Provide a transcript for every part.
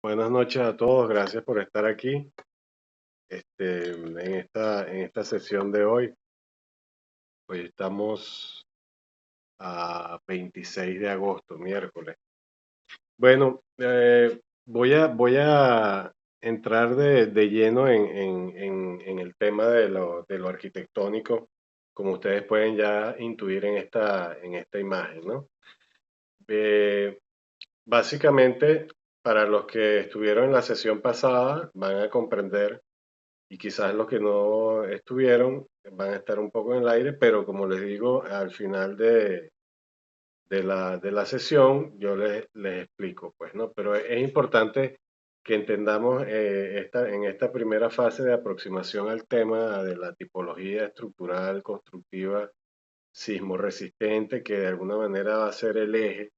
Buenas noches a todos, gracias por estar aquí en esta sesión de hoy. Hoy estamos a 26 de agosto, miércoles. Bueno, voy a entrar de lleno en el tema de lo arquitectónico, como ustedes pueden ya intuir en esta imagen, ¿no? Eh, Básicamente, para los que estuvieron en la sesión pasada, van a comprender. Y quizás los que no estuvieron van a estar un poco en el aire, pero como les digo, al final de la sesión yo les explico, pues, ¿no? Pero es importante que entendamos en esta primera fase de aproximación al tema de la tipología estructural, constructiva, sismo resistente, que de alguna manera va a ser el eje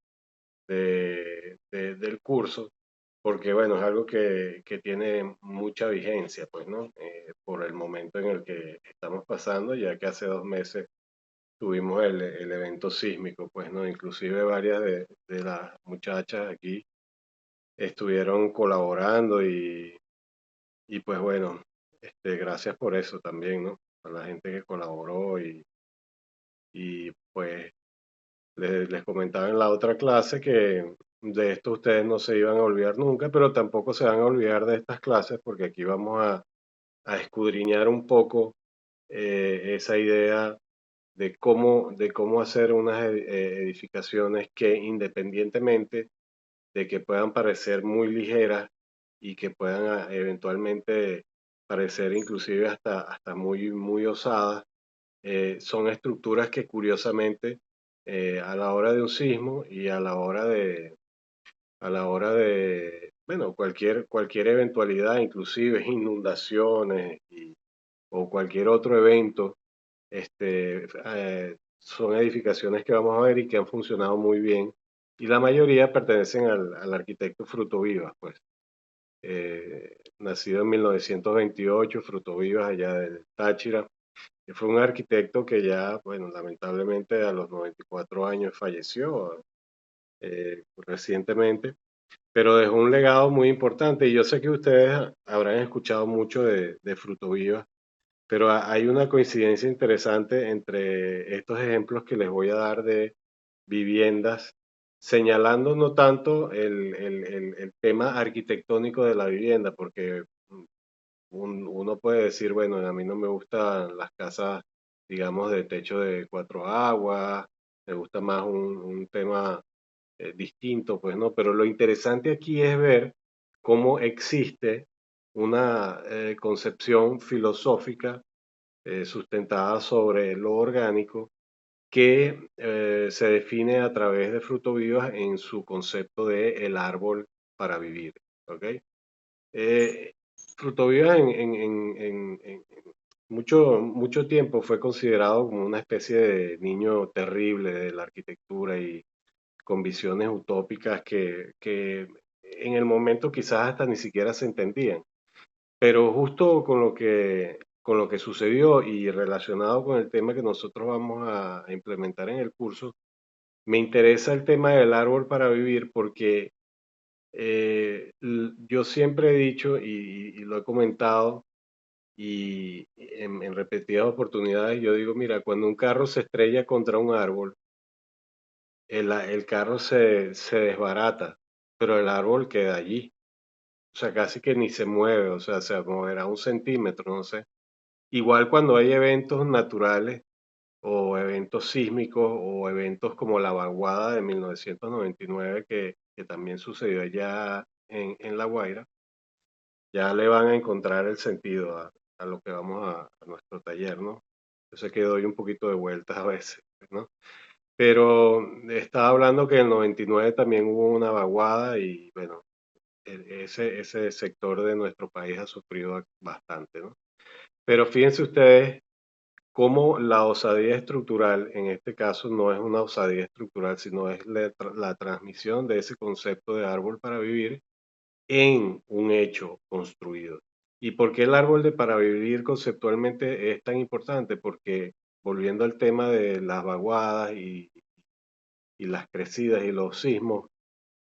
del curso, porque bueno, es algo que tiene mucha vigencia, pues, ¿no? Por el momento en el que estamos pasando, ya que hace 2 meses tuvimos el evento sísmico, pues, ¿no? Inclusive varias de las muchachas aquí estuvieron colaborando y pues bueno, gracias por eso también, ¿no? A la gente que colaboró y pues les comentaba en la otra clase que de esto ustedes no se iban a olvidar nunca, pero tampoco se van a olvidar de estas clases porque aquí vamos a escudriñar un poco esa idea de cómo hacer unas edificaciones que independientemente de que puedan parecer muy ligeras y que puedan eventualmente parecer inclusive hasta muy, muy osadas, son estructuras que curiosamente a la hora de un sismo y a la hora de bueno, cualquier eventualidad, inclusive inundaciones o cualquier otro evento, son edificaciones que vamos a ver y que han funcionado muy bien. Y la mayoría pertenecen al arquitecto Fruto Vivas, pues. Nacido en 1928, Fruto Vivas, allá de Táchira, que fue un arquitecto que ya, bueno, lamentablemente a los 94 años falleció recientemente, pero dejó un legado muy importante. Y yo sé que ustedes habrán escuchado mucho de Fruto Viva, pero hay una coincidencia interesante entre estos ejemplos que les voy a dar de viviendas, señalando no tanto el tema arquitectónico de la vivienda, porque uno puede decir, bueno, a mí no me gustan las casas, digamos, de techo de cuatro aguas, me gusta más un tema distinto, pues no, pero lo interesante aquí es ver cómo existe una concepción filosófica sustentada sobre lo orgánico que se define a través de Fruto Vivas en su concepto de el árbol para vivir, ¿ok? Eh, Fruto Vivas en mucho, mucho tiempo fue considerado como una especie de niño terrible de la arquitectura y con visiones utópicas que en el momento quizás hasta ni siquiera se entendían. Pero justo con lo que sucedió y relacionado con el tema que nosotros vamos a implementar en el curso, me interesa el tema del árbol para vivir porque yo siempre he dicho y lo he comentado y en repetidas oportunidades, yo digo, mira, cuando un carro se estrella contra un árbol, el carro se desbarata, pero el árbol queda allí. O sea, casi que ni se mueve, o sea, se moverá un centímetro, no sé. Igual cuando hay eventos naturales o eventos sísmicos o eventos como la vaguada de 1999 que también sucedió allá en La Guaira, ya le van a encontrar el sentido a lo que vamos a nuestro taller, ¿no? Yo sé que doy un poquito de vueltas a veces, ¿no? Pero estaba hablando que en el 99 también hubo una vaguada y bueno, ese sector de nuestro país ha sufrido bastante, ¿no? Pero fíjense ustedes cómo la osadía estructural, en este caso, no es una osadía estructural, sino es la transmisión de ese concepto de árbol para vivir en un hecho construido. ¿Y por qué el árbol de para vivir conceptualmente es tan importante? Porque volviendo al tema de las vaguadas y las crecidas y los sismos,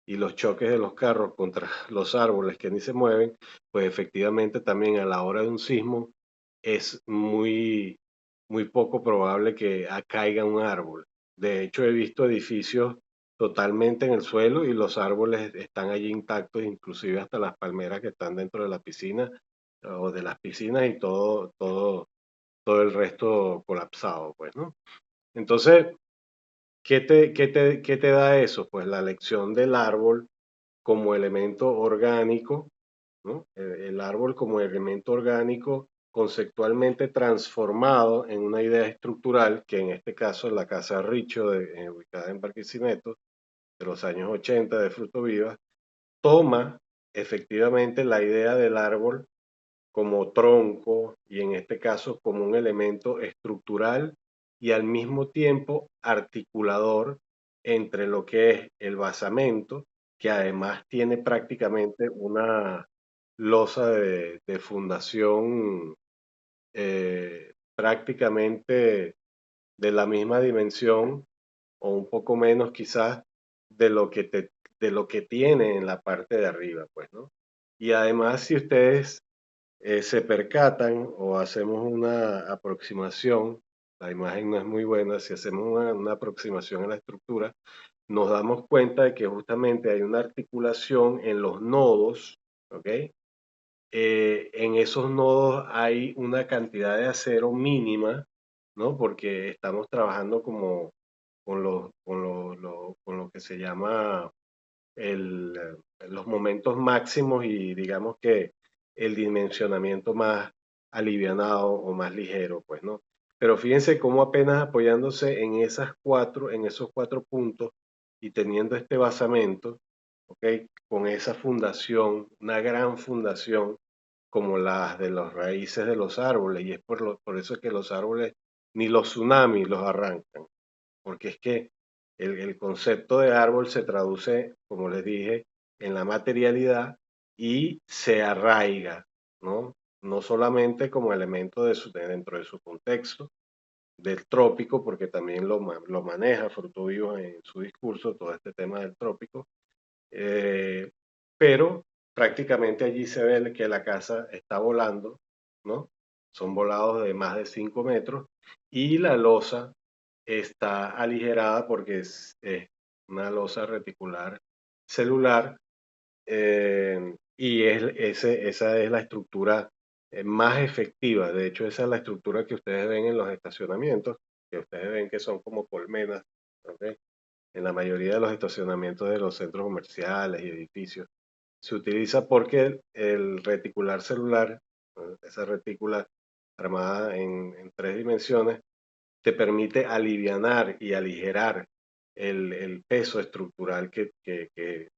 y los choques de los carros contra los árboles que ni se mueven, pues efectivamente también a la hora de un sismo es muy poco probable que caiga un árbol. De hecho, he visto edificios totalmente en el suelo y los árboles están allí intactos, inclusive hasta las palmeras que están dentro de la piscina o de las piscinas y todo el resto colapsado, pues, ¿no? Entonces, ¿qué te da eso? Pues la lección del árbol como elemento orgánico, ¿no? El árbol como elemento orgánico conceptualmente transformado en una idea estructural, que en este caso es la Casa Richo, ubicada en Barquisimeto, de los años 80 de Fruto Viva, toma efectivamente la idea del árbol como tronco y en este caso como un elemento estructural y al mismo tiempo articulador entre lo que es el basamento, que además tiene prácticamente una losa de fundación prácticamente de la misma dimensión o un poco menos quizás de lo que de lo que tiene en la parte de arriba, pues, ¿no? Y además, si ustedes se percatan o hacemos una aproximación, la imagen no es muy buena, si hacemos una aproximación a la estructura, nos damos cuenta de que justamente hay una articulación en los nodos, ¿ok? En esos nodos hay una cantidad de acero mínima, ¿no? Porque estamos trabajando como con lo que se llama los momentos máximos y digamos que el dimensionamiento más alivianado o más ligero, pues, ¿no? Pero fíjense cómo apenas apoyándose en esos cuatro puntos y teniendo este basamento, ¿ok? Con esa fundación, una gran fundación como las de las raíces de los árboles, y es por eso que los árboles ni los tsunamis los arrancan, porque es que el concepto de árbol se traduce, como les dije, en la materialidad y se arraiga, ¿no? No solamente como elemento dentro de su contexto del trópico, porque también lo maneja Fruto Vivo en su discurso, todo este tema del trópico, eh, pero prácticamente allí se ve que la casa está volando, ¿no? Son volados de más de 5 metros y la losa está aligerada porque es una losa reticular celular y esa es la estructura más efectiva. De hecho, esa es la estructura que ustedes ven en los estacionamientos, que ustedes ven que son como colmenas, ¿ok? En la mayoría de los estacionamientos de los centros comerciales y edificios. Se utiliza porque el reticular celular, esa retícula armada en tres dimensiones, te permite alivianar y aligerar el peso estructural que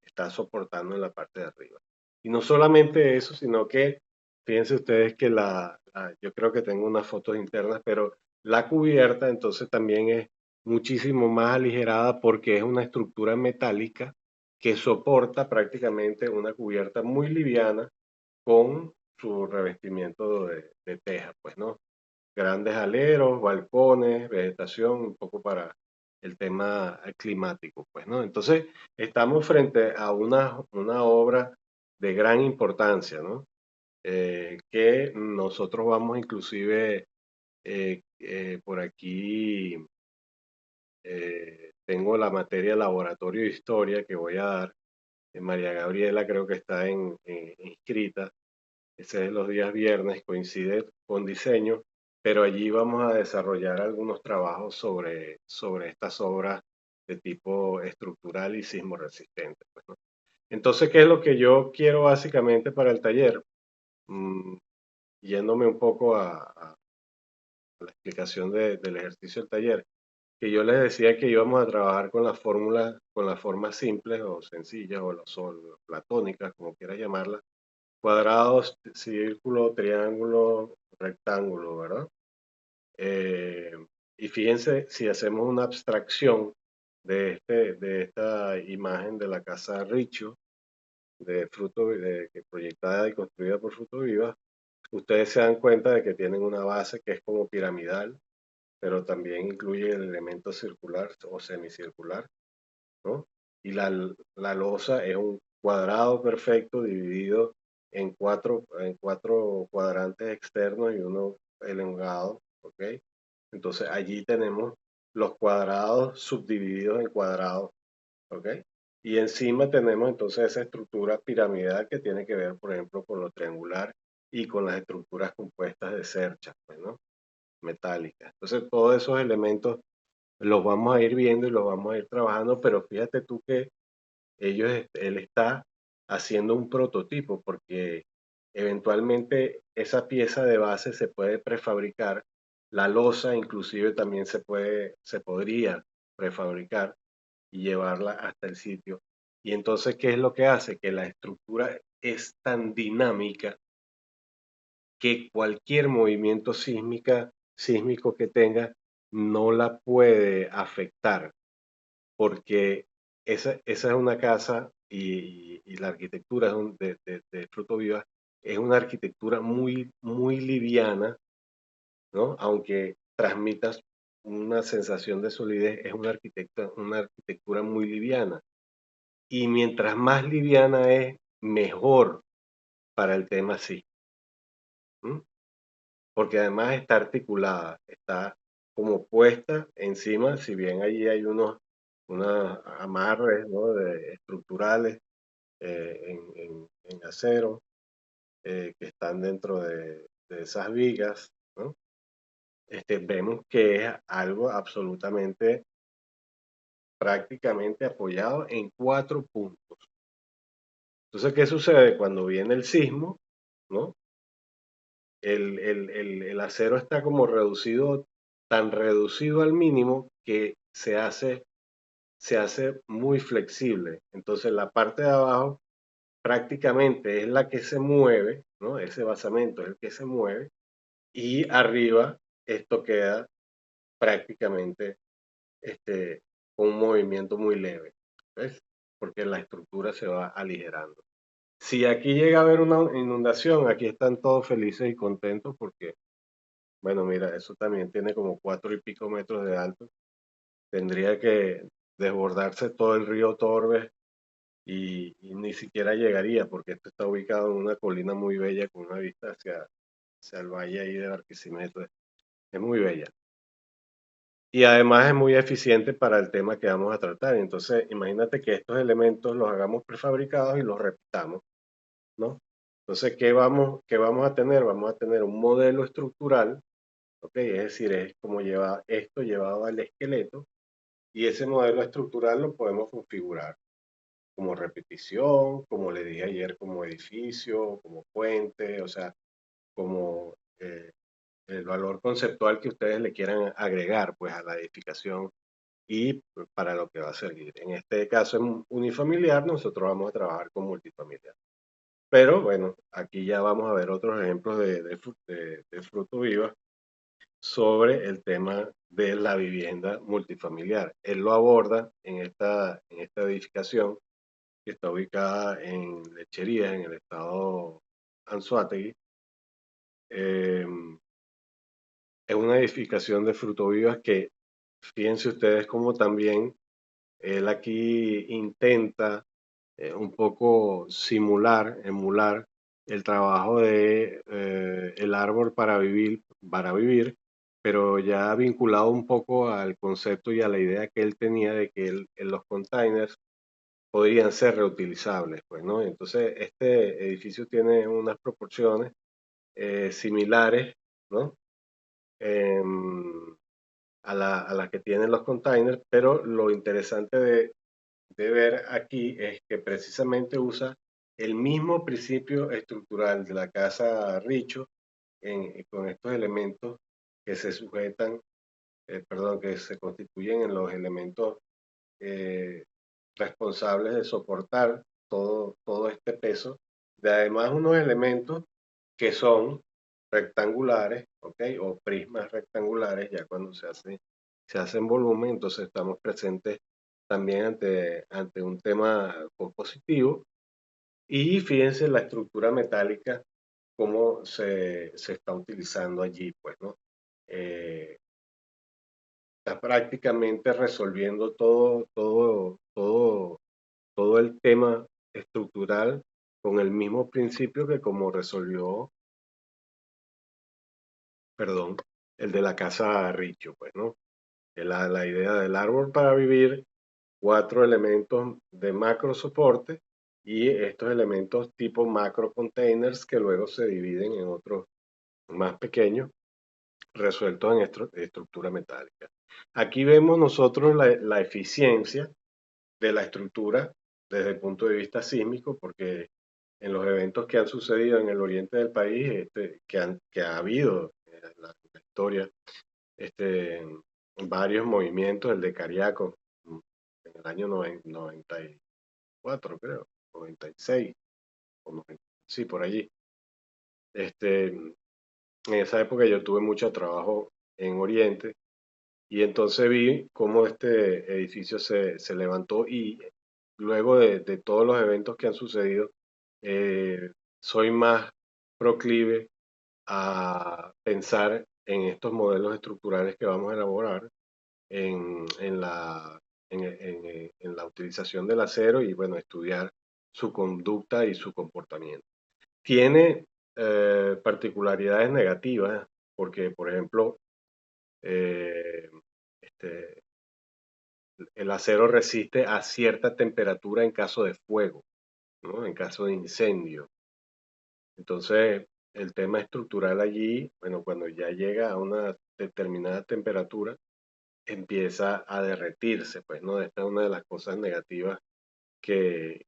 está soportando en la parte de arriba. Y no solamente eso, sino que fíjense ustedes que yo creo que tengo unas fotos internas, pero la cubierta entonces también es muchísimo más aligerada porque es una estructura metálica que soporta prácticamente una cubierta muy liviana con su revestimiento de teja, pues, ¿no? Grandes aleros, balcones, vegetación, un poco para el tema climático, pues, ¿no? Entonces, estamos frente a una obra de gran importancia, ¿no? Que nosotros vamos inclusive por aquí, tengo la materia laboratorio de historia que voy a dar. María Gabriela creo que está inscrita. Ese es los días viernes, coincide con diseño, pero allí vamos a desarrollar algunos trabajos sobre estas obras de tipo estructural y sismo resistente, pues, ¿no? Entonces, ¿qué es lo que yo quiero básicamente para el taller? Mm, Yéndome un poco a la explicación del ejercicio del taller, que yo les decía que íbamos a trabajar con las fórmulas, con las formas simples o sencillas o platónicas, como quieras llamarlas, cuadrados, círculo, triángulo, rectángulo, ¿verdad? Eh, y fíjense, si hacemos una abstracción de esta imagen de la casa Richo, que proyectada y construida por Fruto Viva, ustedes se dan cuenta de que tienen una base que es como piramidal, pero también incluye el elemento circular o semicircular, ¿no? y la losa es un cuadrado perfecto dividido en cuatro cuadrantes externos y uno elongado, ¿ok? Entonces allí tenemos los cuadrados subdivididos en cuadrados, ¿ok? Y encima tenemos entonces esa estructura piramidal que tiene que ver, por ejemplo, con lo triangular y con las estructuras compuestas de cerchas, pues, ¿no? Metálicas. Entonces todos esos elementos los vamos a ir viendo y los vamos a ir trabajando, pero fíjate tú que él está haciendo un prototipo porque eventualmente esa pieza de base se puede prefabricar, la losa inclusive también se podría prefabricar y llevarla hasta el sitio. Y entonces, ¿qué es lo que hace? Que la estructura es tan dinámica que cualquier movimiento sísmico que tenga no la puede afectar, porque esa es una casa y la arquitectura de Fruto Viva es una arquitectura muy, muy liviana, ¿no? Aunque transmitas una sensación de solidez, es una arquitectura muy liviana. Y mientras más liviana es, mejor para el tema sí. ¿M? Porque además está articulada, está como puesta encima, si bien allí hay unos amarres, ¿no? Estructurales en acero que están dentro de esas vigas, ¿no? Vemos que es algo absolutamente, prácticamente apoyado en 4 puntos. Entonces, ¿qué sucede? Cuando viene el sismo, ¿no? El acero está como reducido, tan reducido al mínimo que se hace muy flexible. Entonces la parte de abajo prácticamente es la que se mueve, ¿no? Ese basamento es el que se mueve y arriba esto queda prácticamente con un movimiento muy leve, ¿ves? Porque la estructura se va aligerando. Si aquí llega a haber una inundación, aquí están todos felices y contentos porque, bueno, mira, eso también tiene como 4 y pico metros de alto. Tendría que desbordarse todo el río Torbes y ni siquiera llegaría porque esto está ubicado en una colina muy bella con una vista hacia el valle ahí de Barquisimeto. Es muy bella. Y además es muy eficiente para el tema que vamos a tratar. Entonces, imagínate que estos elementos los hagamos prefabricados y los repitamos, ¿no? Entonces, qué vamos a tener? Vamos a tener un modelo estructural, ¿ok? Es decir, es como lleva esto llevado al esqueleto y ese modelo estructural lo podemos configurar como repetición, como le dije ayer, como edificio, como puente, o sea, como el valor conceptual que ustedes le quieran agregar pues a la edificación y pues, para lo que va a servir. En este caso en unifamiliar, nosotros vamos a trabajar con multifamiliar. Pero bueno, aquí ya vamos a ver otros ejemplos de fruto viva sobre el tema de la vivienda multifamiliar. Él lo aborda en esta edificación que está ubicada en Lecherías, en el estado Anzoátegui. Eh, es una edificación de frutovivas que, fíjense ustedes como también él aquí intenta un poco emular el trabajo de el árbol para vivir, pero ya vinculado un poco al concepto y a la idea que él tenía de que en los containers podrían ser reutilizables, pues, ¿no? Entonces, este edificio tiene unas proporciones similares, ¿no? Em, a la que tienen los containers, pero lo interesante de ver aquí es que precisamente usa el mismo principio estructural de la casa Richo con estos elementos que se sujetan, perdón, que se constituyen en los elementos eh, responsables de soportar todo este peso, de además unos elementos que son rectangulares, ¿ok? O prismas rectangulares, ya cuando se hace en volumen, entonces estamos presentes también ante un tema compositivo. Y fíjense la estructura metálica, cómo se está utilizando allí, pues, ¿no? Eh, está prácticamente resolviendo todo todo el tema estructural con el mismo principio que como resolvió, perdón, el de la casa Richo, pues, ¿no? La idea del árbol para vivir, cuatro elementos de macro soporte y estos elementos tipo macro containers que luego se dividen en otros más pequeños resueltos en estructura metálica. Aquí vemos nosotros la eficiencia de la estructura desde el punto de vista sísmico, porque en los eventos que han sucedido en el oriente del país, que ha habido en la historia, este, varios movimientos, el de Cariaco, en el año 94, creo, 96, o 90, sí, por allí. En esa época yo tuve mucho trabajo en Oriente y entonces vi cómo este edificio se levantó y luego de todos los eventos que han sucedido, eh, soy más proclive a pensar en estos modelos estructurales que vamos a elaborar en en la utilización del acero y bueno, estudiar su conducta y su comportamiento. Tiene particularidades negativas porque, por ejemplo, eh, este, el acero resiste a cierta temperatura en caso de fuego, ¿no? En caso de incendio. Entonces, el tema estructural allí, bueno, cuando ya llega a una determinada temperatura, empieza a derretirse, pues, ¿no? Esta es una de las cosas negativas que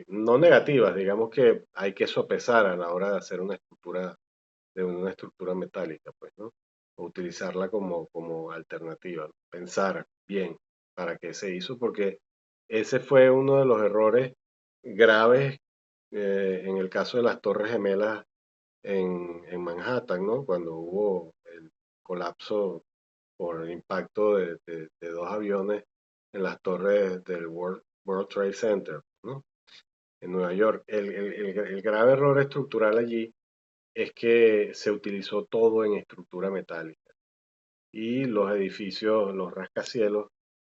no negativas, digamos que hay que sopesar a la hora de hacer de una estructura metálica, pues, ¿no? O utilizarla como alternativa, pensar bien para qué se hizo, porque ese fue uno de los errores graves en el caso de las Torres Gemelas en Manhattan, ¿no? Cuando hubo el colapso por el impacto de dos aviones en las torres del World Trade Center, ¿no? En Nueva York. El grave error estructural allí es que se utilizó todo en estructura metálica y los edificios, los rascacielos,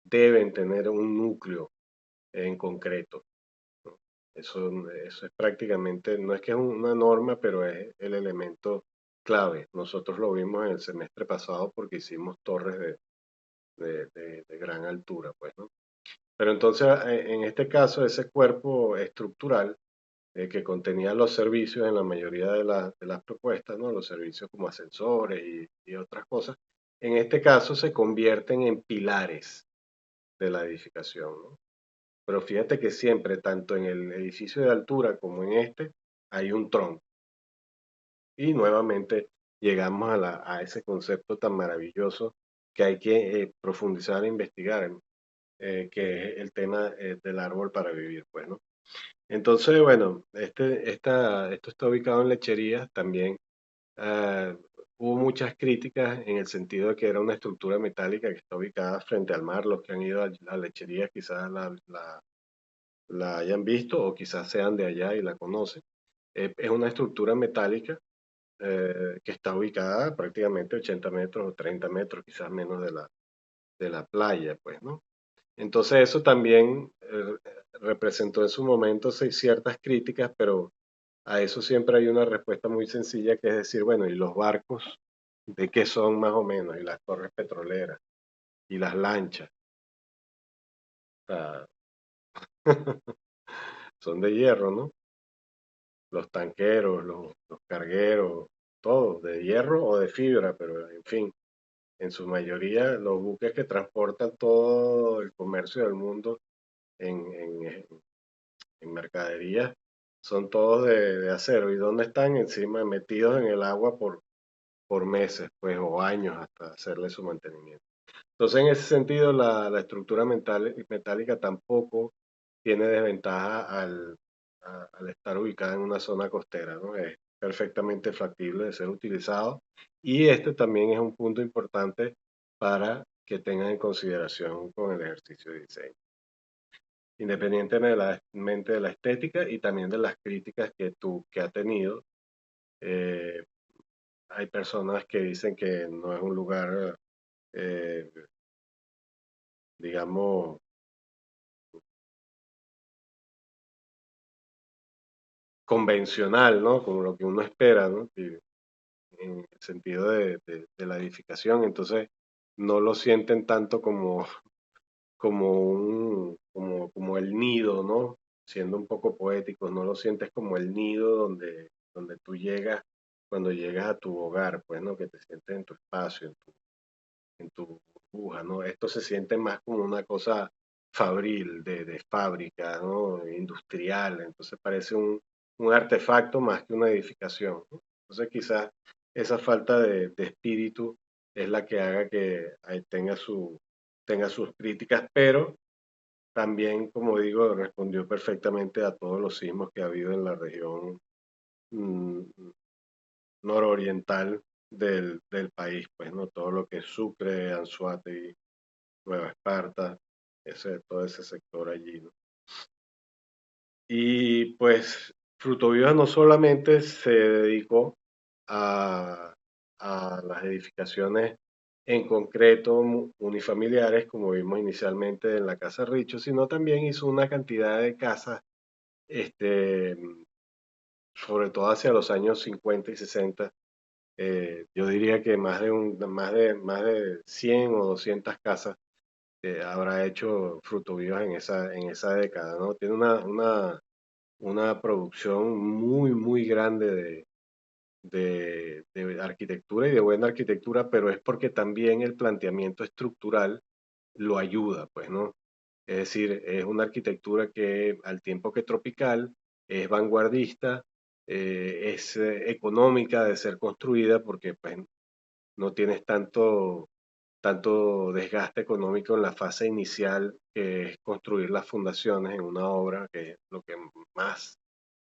deben tener un núcleo en concreto, ¿no? Eso es prácticamente, no es que es una norma, pero es el elemento clave. Nosotros lo vimos en el semestre pasado porque hicimos torres de gran altura, pues, ¿no? Pero entonces, en este caso, ese cuerpo estructural que contenía los servicios en la mayoría de las propuestas, ¿no? Los servicios como ascensores y otras cosas, en este caso se convierten en pilares de la edificación, ¿no? Pero fíjate que siempre, tanto en el edificio de altura como en este, hay un tronco. Y nuevamente llegamos a ese concepto tan maravilloso que hay que profundizar e investigar, que es el tema del árbol para vivir, pues, ¿no? Entonces, bueno, esto está ubicado en lecherías también. ah, Hubo muchas críticas en el sentido de que era una estructura metálica que está ubicada frente al mar. Los que han ido a lecherías quizás la hayan visto o quizás sean de allá y la conocen. Es una estructura metálica que está ubicada prácticamente 80 metros o 30 metros, quizás menos de la playa, pues, ¿no? Entonces eso también representó en su momento ciertas críticas, pero a eso siempre hay una respuesta muy sencilla, que es decir, bueno, ¿y los barcos de qué son más o menos? Y las torres petroleras, y las lanchas, o sea, son de hierro, ¿no? Los tanqueros, los cargueros, todos, de hierro o de fibra, pero en fin, en su mayoría los buques que transportan todo el comercio del mundo en, en, en mercaderías son todos de acero. ¿Y dónde están? Encima, metidos en el agua por meses, pues, o años hasta hacerle su mantenimiento. Entonces, en ese sentido, la estructura metálica tampoco tiene desventaja al estar ubicada en una zona costera, ¿no? Es perfectamente factible de ser utilizado y este también es un punto importante para que tengan en consideración con el ejercicio de diseño, independientemente de la estética y también de las críticas que ha tenido. eh, Hay personas que dicen que no es un lugar, eh, digamos, convencional, ¿no? Como lo que uno espera, ¿no? En el sentido de la edificación, entonces no lo sienten tanto como el nido, ¿no? Siendo un poco poéticos, no lo sientes como el nido donde tú llegas cuando llegas a tu hogar, pues, ¿no? Que te sientes en tu espacio, en tu burbuja, ¿no? Esto se siente más como una cosa fabril, de fábrica, ¿no? Industrial, entonces parece un artefacto más que una edificación, ¿no? Entonces quizás esa falta de espíritu es la que haga que tenga sus críticas, pero también, como digo, respondió perfectamente a todos los sismos que ha habido en la región mm, nororiental del país, pues, ¿no? Todo lo que es Sucre, Anzoátegui, Nueva Esparta, todo ese sector allí, ¿no? Y pues Frutovivas no solamente se dedicó a, a las edificaciones en concreto unifamiliares, como vimos inicialmente en la Casa Richo, sino también hizo una cantidad de casas, este, sobre todo hacia los años 50 y 60. Yo diría que más de 100 o 200 casas habrá hecho Frutovivas en esa década, ¿no? Tiene una producción muy, muy grande de arquitectura y de buena arquitectura, pero es porque también el planteamiento estructural lo ayuda, pues, ¿no? Es decir, es una arquitectura que al tiempo que tropical es vanguardista, es económica de ser construida porque pues, no tienes tanto desgaste económico en la fase inicial que es construir las fundaciones en una obra, que es lo que más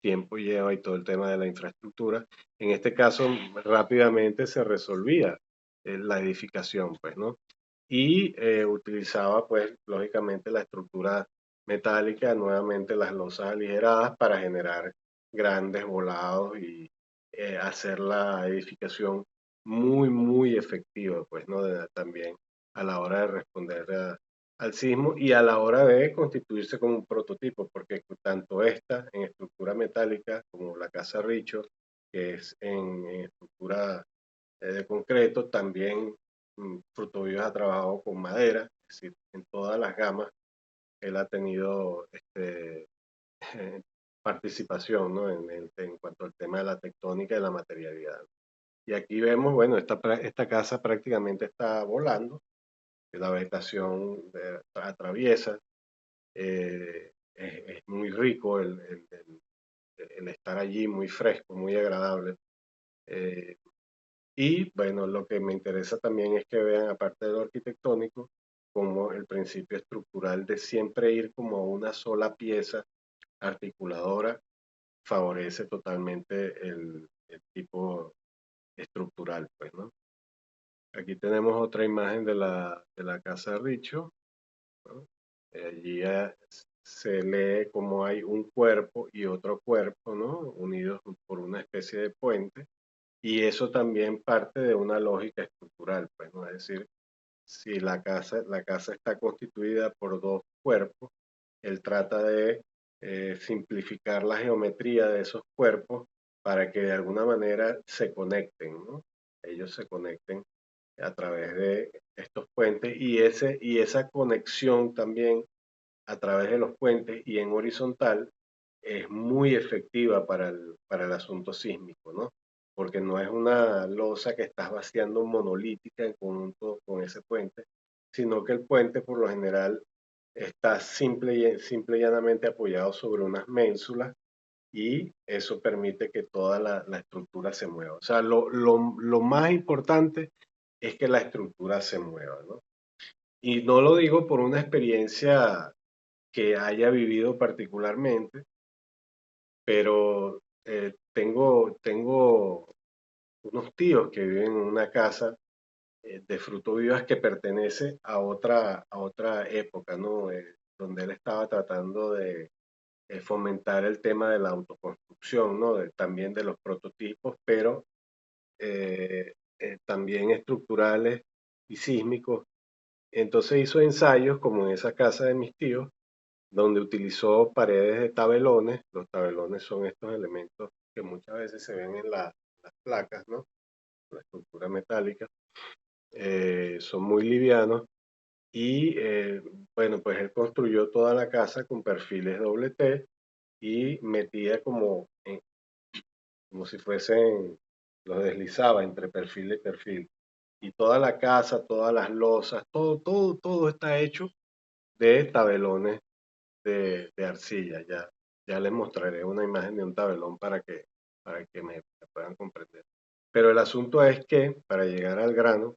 tiempo lleva y todo el tema de la infraestructura. En este caso, rápidamente se resolvía la edificación, pues, ¿no? Y utilizaba, pues, lógicamente la estructura metálica, nuevamente las losas aligeradas para generar grandes volados y hacer la edificación muy, muy efectiva, pues, ¿no? También a la hora de responder al sismo y a la hora de constituirse como un prototipo, porque tanto esta en estructura metálica como la Casa Richo, que es en estructura de concreto, también Frutovivas ha trabajado con madera, es decir, en todas las gamas él ha tenido participación, ¿no? En cuanto al tema de la tectónica y la materialidad. Y aquí vemos, bueno, esta casa prácticamente está volando, la vegetación atraviesa, es muy rico el estar allí, muy fresco, muy agradable. Eh, y bueno, lo que me interesa también es que vean, aparte de lo arquitectónico, como el principio estructural de siempre ir como a una sola pieza articuladora favorece totalmente el tipo estructural, pues, ¿no? Aquí tenemos otra imagen de la casa Richo, ¿no? Allí se lee como hay un cuerpo y otro cuerpo, ¿no? Unidos por una especie de puente. Y eso también parte de una lógica estructural, pues, ¿no? Es decir, si la casa está constituida por dos cuerpos, él trata de simplificar la geometría de esos cuerpos para que de alguna manera se conecten, ¿no? Ellos se conecten a través de estos puentes y esa conexión también a través de los puentes y en horizontal es muy efectiva para el asunto sísmico, ¿no? Porque no es una losa que estás vaciando monolítica en conjunto con ese puente, sino que el puente por lo general está simple y llanamente apoyado sobre unas ménsulas y eso permite que toda la estructura se mueva. O sea, lo más importante es que la estructura se mueva, ¿no? Y no lo digo por una experiencia que haya vivido particularmente, pero tengo unos tíos que viven en una casa de Frutovivas que pertenece a otra época, ¿no? Donde él estaba tratando de fomentar el tema de la autoconstrucción, ¿no? También de los prototipos, pero también estructurales y sísmicos. Entonces hizo ensayos como en esa casa de mis tíos donde utilizó paredes de tabelones. Los tabelones son estos elementos que muchas veces se ven en las placas, ¿no? La estructura metálica. Son muy livianos y bueno, pues él construyó toda la casa con perfiles doble T y metía como si fuesen, los deslizaba entre perfil y perfil. Y toda la casa, todas las losas, todo está hecho de tabelones de arcilla. Ya les mostraré una imagen de un tabelón para que me puedan comprender. Pero el asunto es que, para llegar al grano,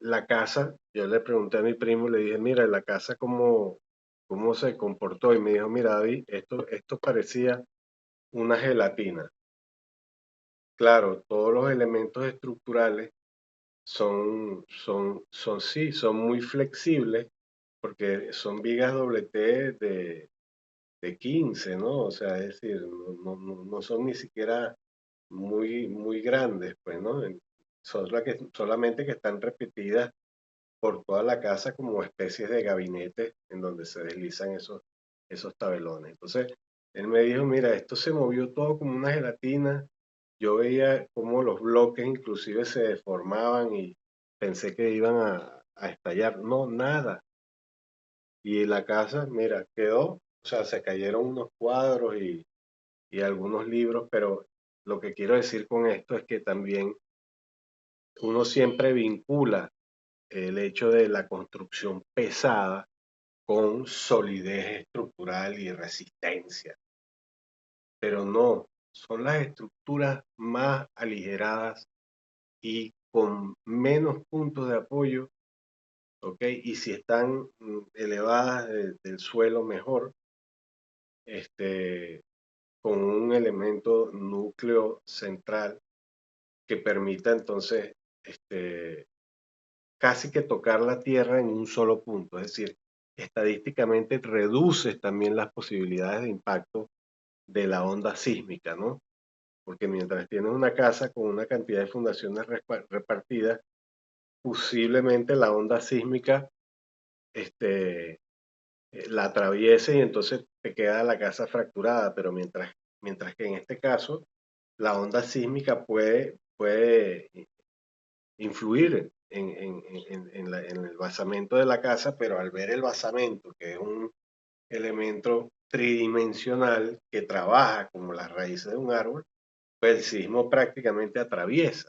la casa, yo le pregunté a mi primo, le dije, mira, la casa cómo se comportó, y me dijo, mira, David, esto parecía una gelatina. Claro, todos los elementos estructurales son muy flexibles porque son vigas doble T de 15, ¿no? O sea, es decir, no son ni siquiera muy grandes, pues, ¿no? Solamente que están repetidas por toda la casa como especies de gabinetes en donde se deslizan esos tabelones. Entonces, él me dijo, mira, esto se movió todo como una gelatina. Yo veía cómo los bloques inclusive se deformaban y pensé que iban a estallar. No, nada. Y la casa, mira, quedó, o sea, se cayeron unos cuadros y algunos libros, pero lo que quiero decir con esto es que también uno siempre vincula el hecho de la construcción pesada con solidez estructural y resistencia, pero no, son las estructuras más aligeradas y con menos puntos de apoyo, ¿ok? Y si están elevadas del suelo, mejor, este, con un elemento núcleo central que permita entonces este, casi que tocar la Tierra en un solo punto. Es decir, estadísticamente reduces también las posibilidades de impacto de la onda sísmica, ¿no? Porque mientras tienes una casa con una cantidad de fundaciones repartidas, posiblemente la onda sísmica este, la atraviese y entonces te queda la casa fracturada, pero mientras que en este caso la onda sísmica puede influir en el basamento de la casa, pero al ver el basamento, que es un elemento tridimensional que trabaja como las raíces de un árbol, pues el sismo prácticamente atraviesa,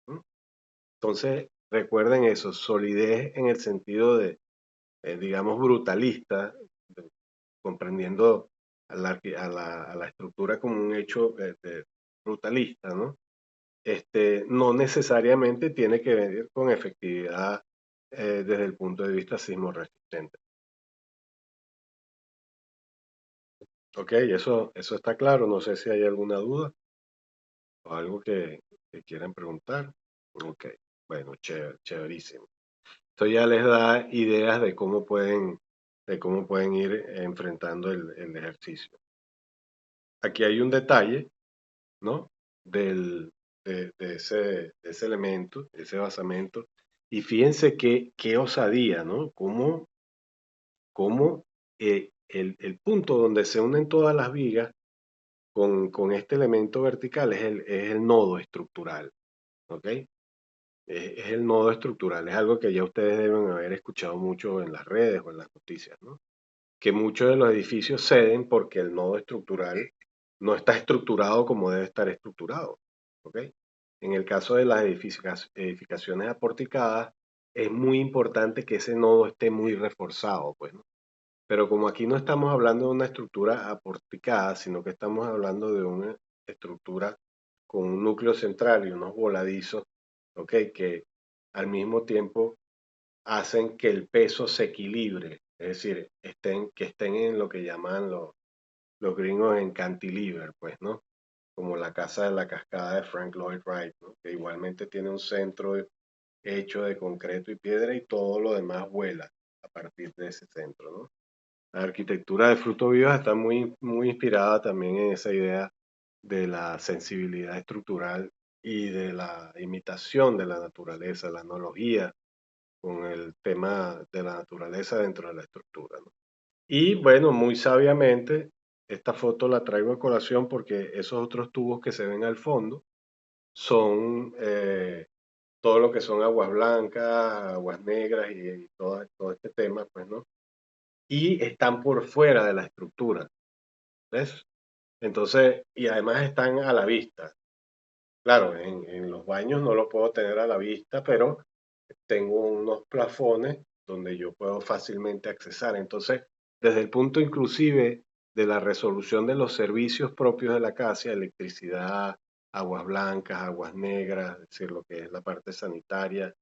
¿no? Entonces, recuerden eso, solidez en el sentido de, digamos, brutalista, comprendiendo a la estructura como un hecho brutalista, ¿no? No necesariamente tiene que ver con efectividad desde el punto de vista sismo resistente. Ok, eso está claro. No sé si hay alguna duda o algo que quieran preguntar. Ok, bueno, chéverísimo. Esto ya les da ideas de cómo pueden ir enfrentando el ejercicio. Aquí hay un detalle, ¿no? De ese elemento, ese basamento. Y fíjense qué osadía, ¿no? Cómo el punto donde se unen todas las vigas con este elemento vertical es el nodo estructural, ¿ok? Es el nodo estructural, es algo que ya ustedes deben haber escuchado mucho en las redes o en las noticias, ¿no? Que muchos de los edificios ceden porque el nodo estructural no está estructurado como debe estar estructurado, ¿ok? En el caso de las edificaciones aporticadas, es muy importante que ese nodo esté muy reforzado, pues, ¿no? Pero como aquí no estamos hablando de una estructura aporticada, sino que estamos hablando de una estructura con un núcleo central y unos voladizos, ¿ok? Que al mismo tiempo hacen que el peso se equilibre, es decir, que estén en lo que llaman los gringos en cantilever, pues, ¿no? Como la casa de la cascada de Frank Lloyd Wright, ¿no? Que igualmente tiene un centro hecho de concreto y piedra y todo lo demás vuela a partir de ese centro, ¿no? La arquitectura de Frutos Vivos está muy inspirada también en esa idea de la sensibilidad estructural y de la imitación de la naturaleza, la analogía con el tema de la naturaleza dentro de la estructura, ¿no? Y bueno, muy sabiamente, esta foto la traigo a colación porque esos otros tubos que se ven al fondo son todo lo que son aguas blancas, aguas negras y todo este tema, pues, ¿no? Y están por fuera de la estructura, ¿ves? Entonces, y además están a la vista. Claro, en los baños no lo puedo tener a la vista, pero tengo unos plafones donde yo puedo fácilmente accesar. Entonces, desde el punto inclusive de la resolución de los servicios propios de la casa, electricidad, aguas blancas, aguas negras, es decir, lo que es la parte sanitaria,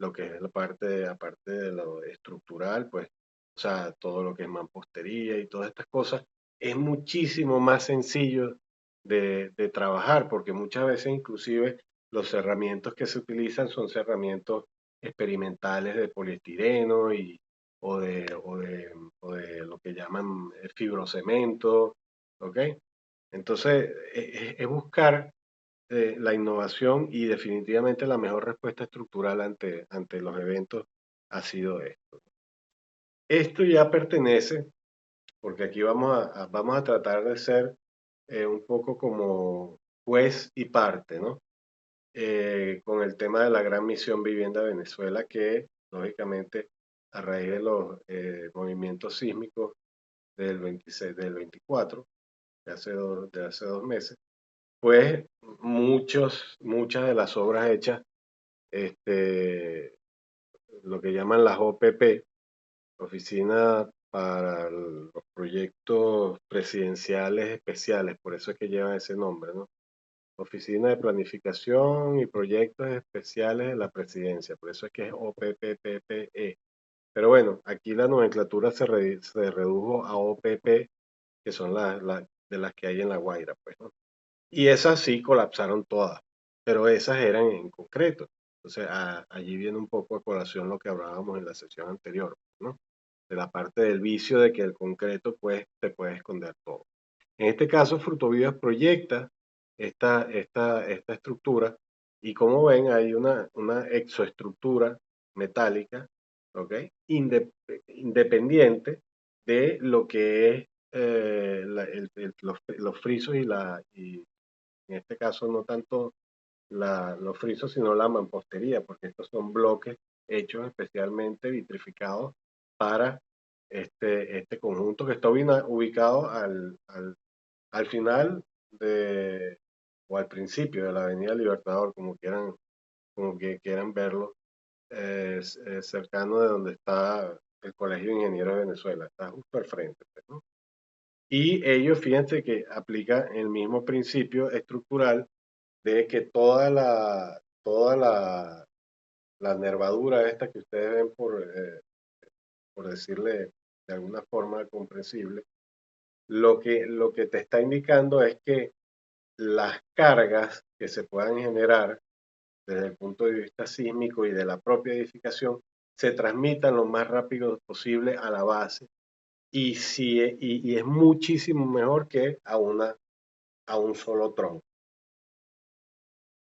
lo que es la parte, aparte de lo estructural, pues, o sea, todo lo que es mampostería y todas estas cosas, es muchísimo más sencillo de trabajar, porque muchas veces inclusive los cerramientos que se utilizan son cerramientos experimentales de poliestireno o de lo que llaman fibrocemento, ¿ok? Entonces, es buscar la innovación y definitivamente la mejor respuesta estructural ante los eventos ha sido esto. Esto ya pertenece, porque aquí vamos a tratar de ser un poco como juez y parte, ¿no? Con el tema de la Gran Misión Vivienda Venezuela, que lógicamente a raíz de los movimientos sísmicos del 26, del 24, de hace dos meses, pues muchas de las obras hechas, este, lo que llaman las OPP, Oficina para los Proyectos Presidenciales Especiales, por eso es que llevan ese nombre, ¿no? Oficina de Planificación y Proyectos Especiales de la Presidencia, por eso es que es OPPPPE. Pero bueno, aquí la nomenclatura se redujo a OPP, que son de las que hay en La Guaira, pues, ¿no? Y esas sí colapsaron todas, pero esas eran en concreto. Entonces, allí viene un poco a colación lo que hablábamos en la sesión anterior, ¿no? De la parte del vicio de que el concreto, pues, te puede esconder todo. En este caso, Frutovivas proyecta esta estructura y como ven hay una exoestructura metálica, ¿ok? Independiente de lo que es los frisos y en este caso no tanto los frisos, sino la mampostería, porque estos son bloques hechos especialmente vitrificados para este conjunto que está ubicado al final o al principio de la Avenida Libertador, como que quieran verlo, cercano de donde está el Colegio de Ingenieros de Venezuela, está justo al frente, pues, ¿no? Y ellos, fíjense que aplica el mismo principio estructural de que la nervadura esta que ustedes ven por decirle de alguna forma comprensible, lo que te está indicando es que las cargas que se puedan generar desde el punto de vista sísmico y de la propia edificación se transmitan lo más rápido posible a la base y es muchísimo mejor que a un solo tronco,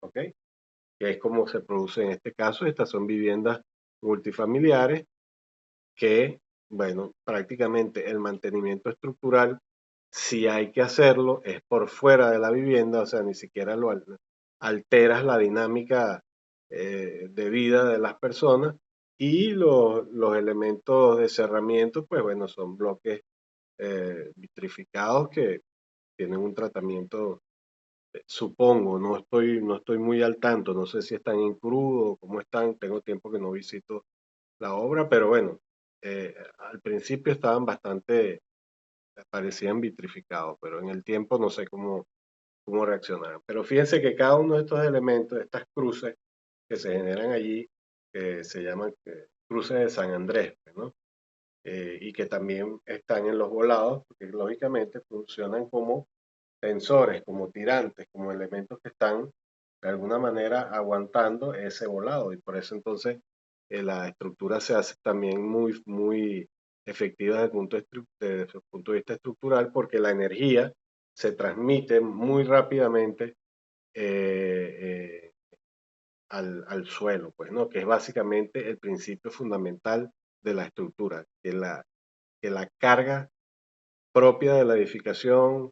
¿ok? Que es como se produce en este caso. Estas son viviendas multifamiliares que, bueno, prácticamente el mantenimiento estructural, si hay que hacerlo, es por fuera de la vivienda, o sea, ni siquiera alteras la dinámica de vida de las personas y los elementos de cerramiento, pues bueno, son bloques vitrificados que tienen un tratamiento, supongo, no estoy muy al tanto, no sé si están en crudo, cómo están, tengo tiempo que no visito la obra, pero bueno, al principio estaban bastante, parecían vitrificados, pero en el tiempo no sé cómo reaccionaron. Pero fíjense que cada uno de estos elementos, estas cruces que se generan allí, que se llaman cruces de San Andrés, pues, ¿no? Y que también están en los volados, porque lógicamente funcionan como tensores, como tirantes, como elementos que están de alguna manera aguantando ese volado y por eso entonces la estructura se hace también muy, muy efectiva desde el punto de vista estructural porque la energía se transmite muy rápidamente eh, al suelo, pues, ¿no? Que es básicamente el principio fundamental de la estructura, que la carga propia de la edificación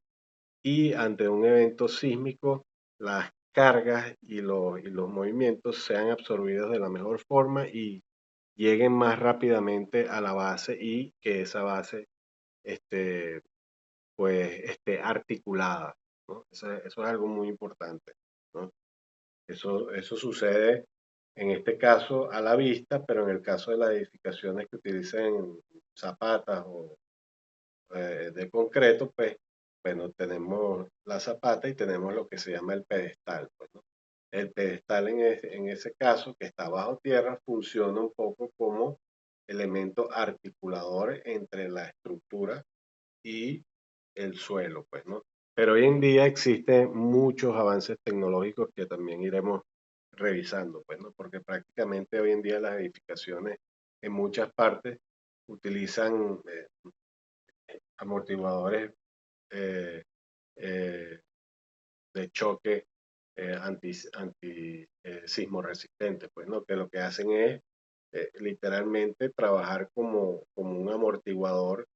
y ante un evento sísmico, las cargas y los movimientos sean absorbidos de la mejor forma y lleguen más rápidamente a la base y que esa base este, pues, esté articulada, ¿no? Eso es algo muy importante, ¿no? Eso sucede en este caso a la vista, pero en el caso de las edificaciones que utilicen zapatas o de concreto, pues, bueno, tenemos la zapata y tenemos lo que se llama el pedestal, pues, ¿no? El pedestal en ese caso, que está bajo tierra, funciona un poco como elemento articulador entre la estructura y el suelo, pues, ¿no? Pero hoy en día existen muchos avances tecnológicos que también iremos revisando, pues, ¿no? Porque prácticamente hoy en día las edificaciones en muchas partes utilizan amortiguadores eh, eh, de choque sismo resistentes, pues, ¿no? Que lo que hacen es literalmente trabajar como un amortiguador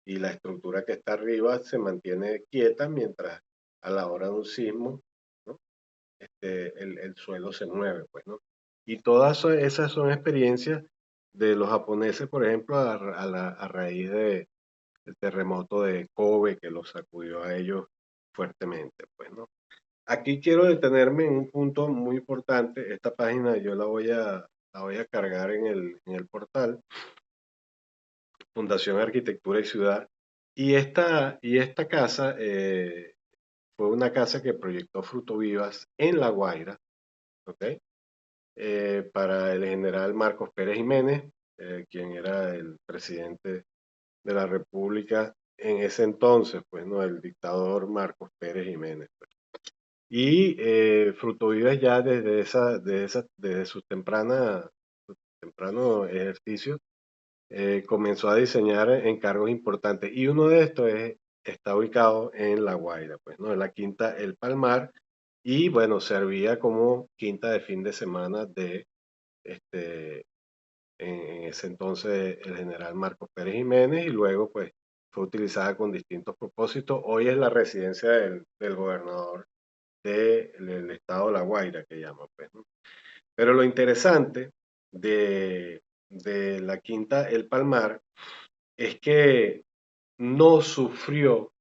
y la estructura que está arriba se mantiene quieta mientras a la hora de un sismo, ¿no? El suelo se mueve, pues, ¿no? Y todas esas son experiencias de los japoneses, por ejemplo, a raíz del terremoto de Kobe que los sacudió a ellos fuertemente, pues, ¿no? Aquí quiero detenerme en un punto muy importante. Esta página yo la voy a cargar en el portal Fundación Arquitectura y Ciudad. Y esta casa fue una casa que proyectó Fruto Vivas en La Guaira, ¿ok? Para el general Marcos Pérez Jiménez, quien era el presidente de la República en ese entonces, pues, ¿no? El dictador Marcos Pérez Jiménez. Pues. Y Fruto Vivas ya desde su temprano ejercicio comenzó a diseñar encargos importantes y uno de estos está ubicado en La Guaira, pues, ¿no? En la Quinta El Palmar y bueno, servía como quinta de fin de semana de este, en ese entonces el general Marcos Pérez Jiménez y luego pues fue utilizada con distintos propósitos. Hoy es la residencia del gobernador del estado de La Guaira, que llama, pues, ¿no? Pero lo interesante de la Quinta El Palmar es que no sufrió,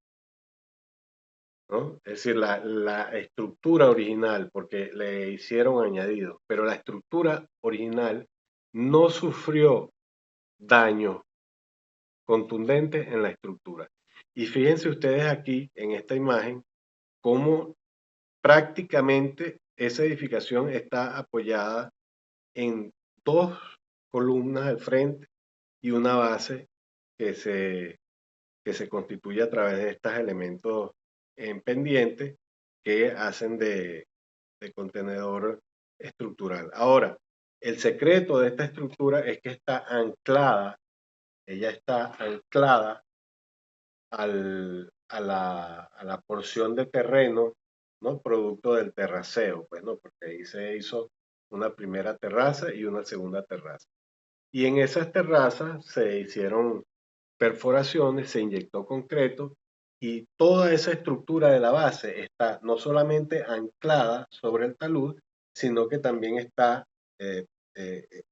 ¿no? Es decir, la estructura original, porque le hicieron añadidos, pero la estructura original no sufrió daño contundente en la estructura. Y fíjense ustedes aquí en esta imagen cómo prácticamente esa edificación está apoyada en dos columnas al frente y una base que que se constituye a través de estos elementos en pendiente que hacen de contenedor estructural. Ahora, el secreto de esta estructura es que está anclada, ella está anclada a la porción de terreno, ¿no? Producto del terraceo, pues, ¿no? Porque ahí se hizo una primera terraza y una segunda terraza. Y en esas terrazas se hicieron perforaciones, se inyectó concreto y toda esa estructura de la base está no solamente anclada sobre el talud, sino que también está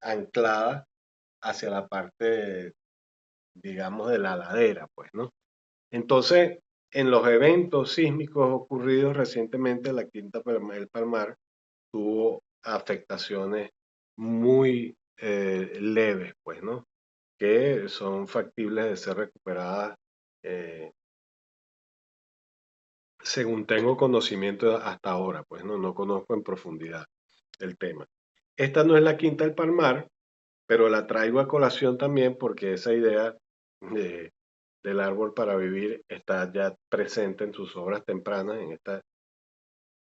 anclada hacia la parte, digamos, de la ladera, pues, ¿no? Entonces, en los eventos sísmicos ocurridos recientemente, la Quinta El Palmar tuvo afectaciones muy leves, pues, ¿no? Que son factibles de ser recuperadas según tengo conocimiento hasta ahora, pues no conozco en profundidad el tema. Esta no es la Quinta del Palmar, pero la traigo a colación también porque esa idea de, del árbol para vivir está ya presente en sus obras tempranas.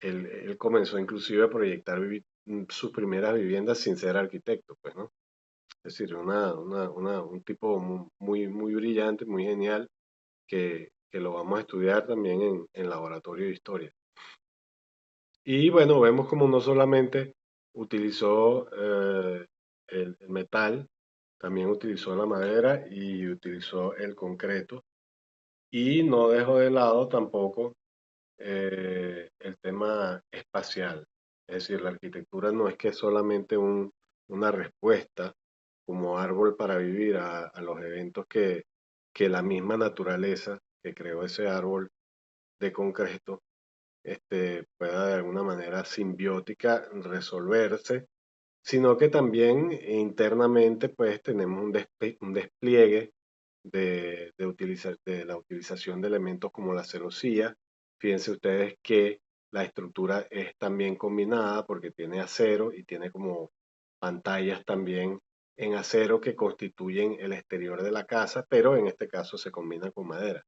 Él comenzó inclusive a proyectar sus primeras viviendas sin ser arquitecto, pues, ¿no? Es decir, un tipo muy brillante, muy genial, que lo vamos a estudiar también en laboratorio de historia. Y bueno, vemos como no solamente utilizó el metal, también utilizó la madera y utilizó el concreto. Y no dejó de lado tampoco el tema espacial. Es decir, la arquitectura no es que es solamente una respuesta como árbol para vivir a los eventos que la misma naturaleza que creó ese árbol de concreto pueda de alguna manera simbiótica resolverse, sino que también internamente pues tenemos un despliegue de la utilización de elementos como la celosía. Fíjense ustedes que la estructura es también combinada porque tiene acero y tiene como pantallas también en acero que constituyen el exterior de la casa, pero en este caso se combina con madera.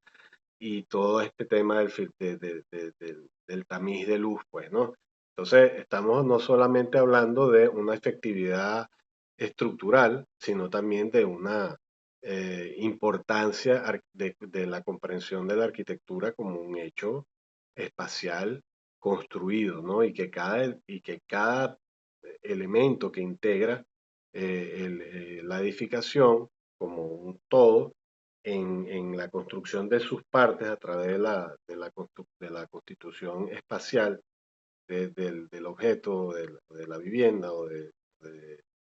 Y todo este tema del tamiz de luz, pues, ¿no? Entonces, estamos no solamente hablando de una efectividad estructural, sino también de una importancia de la comprensión de la arquitectura como un hecho espacial construido, ¿no? Y que cada elemento que integra la edificación como un todo en la construcción de sus partes a través de la constitución espacial del objeto, de la vivienda o de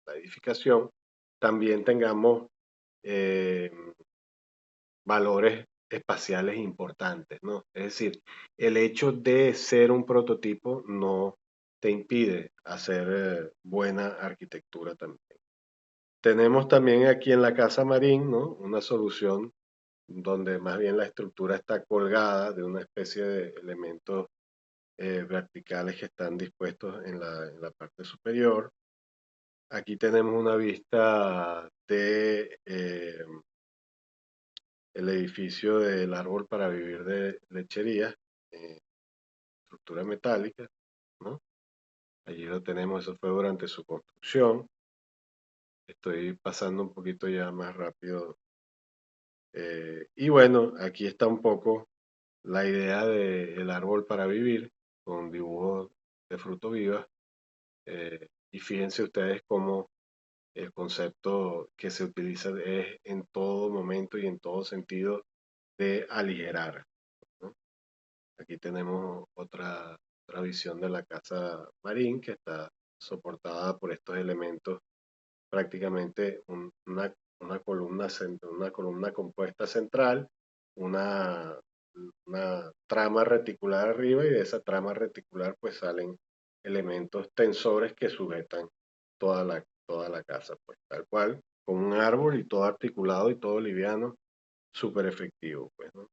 la edificación, también tengamos eh, valores espaciales importantes, ¿no? Es decir, el hecho de ser un prototipo no te impide hacer buena arquitectura también. Tenemos también aquí en la Casa Marín, ¿no? Una solución donde más bien la estructura está colgada de una especie de elementos verticales que están dispuestos en la parte superior. Aquí tenemos una vista de el edificio del árbol para vivir de lechería, eh, estructura metálica, ¿no? Allí lo tenemos, eso fue durante su construcción. Estoy pasando un poquito ya más rápido. Y bueno, aquí está un poco la idea del árbol para vivir, con dibujos de fruto viva. Y fíjense ustedes cómo el concepto que se utiliza es en todo momento y en todo sentido de aligerar, ¿no? Aquí tenemos otra visión de la casa Marín que está soportada por estos elementos, prácticamente una columna compuesta central, una, una trama reticular arriba y de esa trama reticular pues salen elementos tensores que sujetan toda la casa, pues tal cual, con un árbol y todo articulado y todo liviano, súper efectivo, pues, ¿no?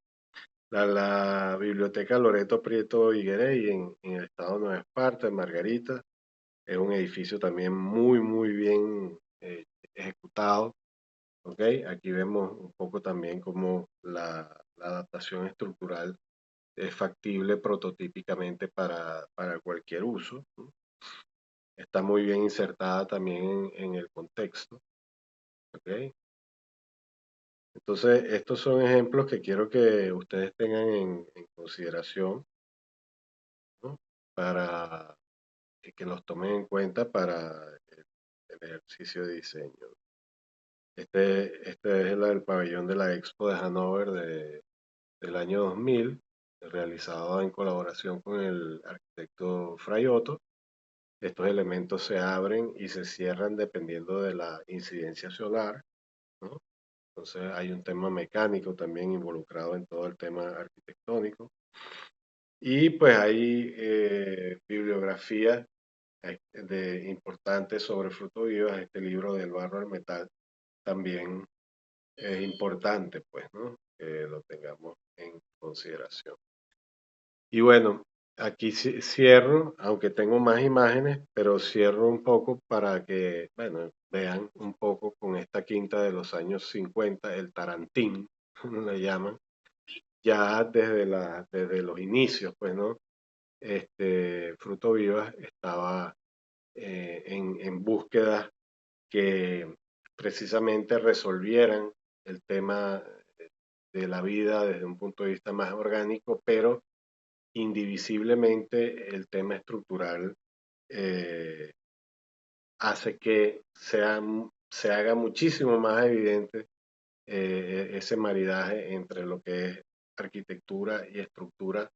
La Biblioteca Loreto Prieto Higuerey en el estado de Nueva Esparta, en Margarita, es un edificio también muy, muy bien ejecutado. ¿Ok? Aquí vemos un poco también cómo la adaptación estructural es factible prototípicamente para cualquier uso, ¿no? Está muy bien insertada también en el contexto. ¿Ok? Entonces, estos son ejemplos que quiero que ustedes tengan en consideración, ¿no? Para que los tomen en cuenta para el ejercicio de diseño. Este es el pabellón de la Expo de Hannover del año 2000, realizado en colaboración con el arquitecto Fray Otto. Estos elementos se abren y se cierran dependiendo de la incidencia solar, ¿no? Entonces hay un tema mecánico también involucrado en todo el tema arquitectónico. Y pues hay bibliografía importante sobre fruto vivas. Este libro del barro al metal también es importante, pues, ¿no? Que lo tengamos en consideración. Y bueno, aquí cierro, aunque tengo más imágenes, pero cierro un poco para que, bueno, vean un poco con esta quinta de los años 50, el Tarantín, le llaman, ya desde los inicios, pues, ¿no? Fruto Vivas estaba en búsqueda que precisamente resolvieran el tema de la vida desde un punto de vista más orgánico, pero indivisiblemente el tema estructural hace que se haga muchísimo más evidente ese maridaje entre lo que es arquitectura y estructura,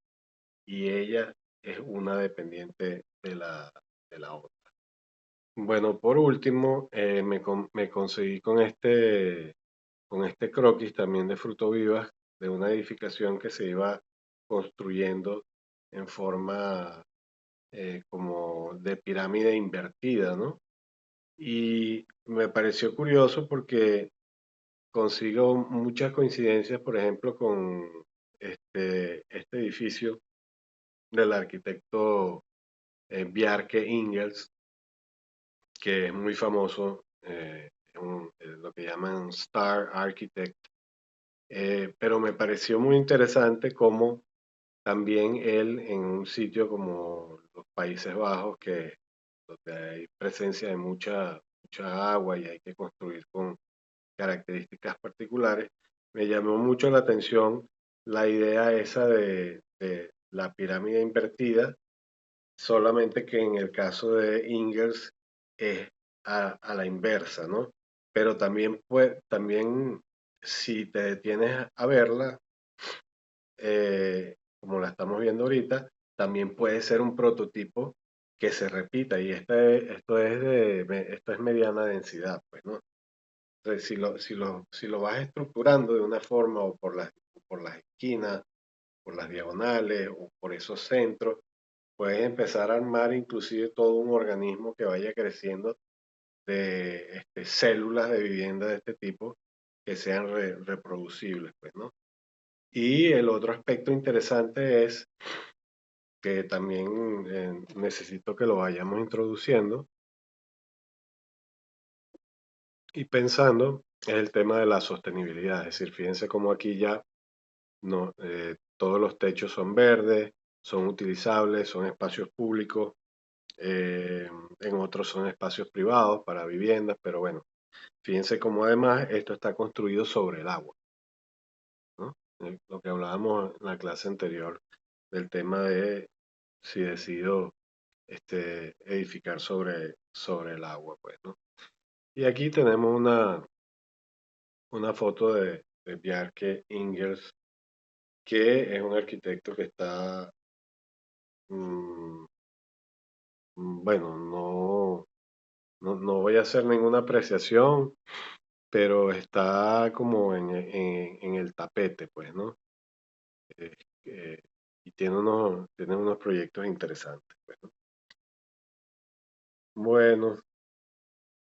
y ella es una dependiente de la otra. Bueno, por último, me conseguí con este croquis también de Fruto Vivas, de una edificación que se iba construyendo en forma como de pirámide invertida, ¿no? Y me pareció curioso porque consigo muchas coincidencias, por ejemplo, con este edificio del arquitecto Bjarke Ingels, que es muy famoso, lo que llaman Star Architect. Pero me pareció muy interesante cómo también él en un sitio como los Países Bajos, que donde hay presencia de mucha agua y hay que construir con características particulares, me llamó mucho la atención la idea esa de la pirámide invertida, solamente que en el caso de Ingers es a la inversa, ¿no? Pero también si te detienes a verla, como la estamos viendo ahorita, también puede ser un prototipo que se repita y esto es mediana densidad, pues, ¿no? Entonces, si lo vas estructurando de una forma o por las esquinas, por las diagonales o por esos centros, puedes empezar a armar inclusive todo un organismo que vaya creciendo de células de vivienda de este tipo que sean reproducibles, pues, ¿no? Y el otro aspecto interesante es que también necesito que lo vayamos introduciendo y pensando es el tema de la sostenibilidad. Es decir, fíjense cómo aquí ya no, todos los techos son verdes, son utilizables, son espacios públicos, en otros son espacios privados para viviendas, pero bueno, fíjense cómo además esto está construido sobre el agua, ¿no? Lo que hablábamos en la clase anterior del tema de si decido edificar sobre el agua, pues, ¿no? Y aquí tenemos una foto de Bjarke Ingels, que es un arquitecto que está, mm, bueno, no voy a hacer ninguna apreciación, pero está como en el tapete, pues, ¿no? Eh, eh, y tiene unos proyectos interesantes, pues, ¿no? Bueno,